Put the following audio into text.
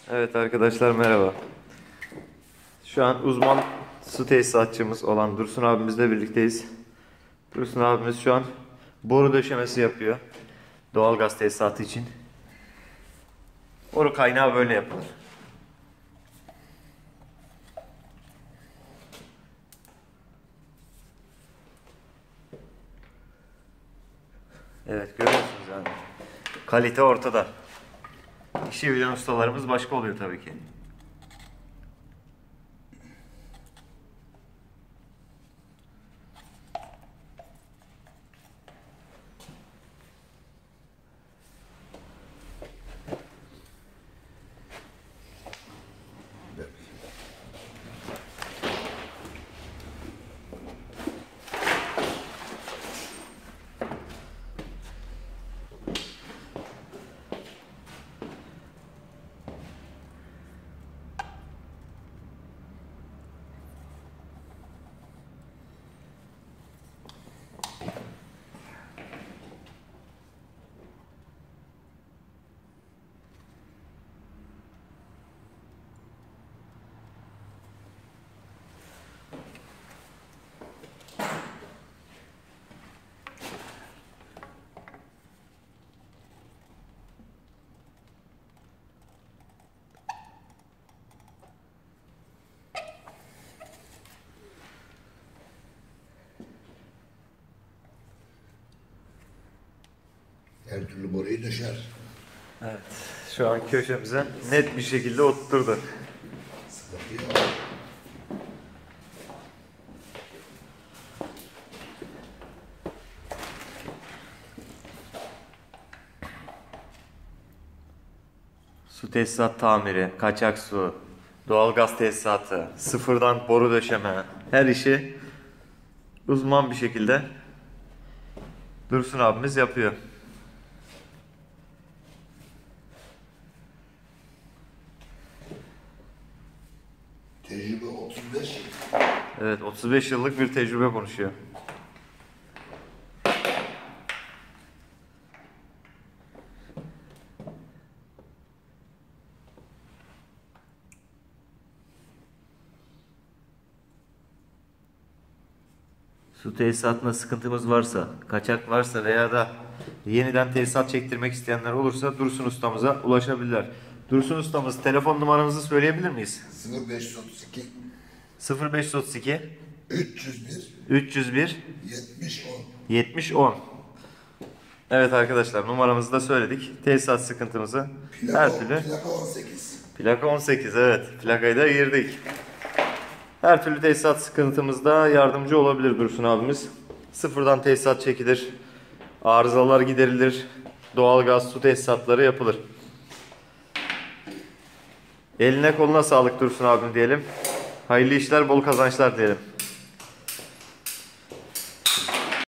Evet arkadaşlar, merhaba. Şu an uzman su tesisatçımız olan Dursun abimizle birlikteyiz. Dursun abimiz şu an boru döşemesi yapıyor. Doğalgaz tesisatı için. Boru kaynağı böyle yapılır. Evet, görüyorsunuz yani. Kalite ortada. İşi bilen ustalarımız başka oluyor tabii ki. Her türlü boruyu döşer. Evet, şu an köşemize net bir şekilde oturdu. Sıkıntı yok. Su tesisat tamiri, kaçak su, doğalgaz tesisatı, sıfırdan boru döşeme, her işi uzman bir şekilde Dursun abimiz yapıyor. Tecrübe 35 yıl. Evet, 35 yıllık bir tecrübe konuşuyor. Su tesisatında sıkıntımız varsa, kaçak varsa veya da yeniden tesisat çektirmek isteyenler olursa Dursun ustamıza ulaşabilirler. Dursun ustamız, telefon numaramızı söyleyebilir miyiz? 0532 0532 301 301 70 70 10. Evet arkadaşlar, numaramızı da söyledik. Tesisat sıkıntımızı 10. her türlü. Plaka 18. Plaka 18, evet. Plakayı da girdik. Her türlü tesisat sıkıntımızda yardımcı olabilir Dursun abimiz. Sıfırdan tesisat çekilir. Arızalar giderilir. Doğalgaz, su tesisatları yapılır. Eline koluna sağlık Dursun abim diyelim. Hayırlı işler, bol kazançlar diyelim.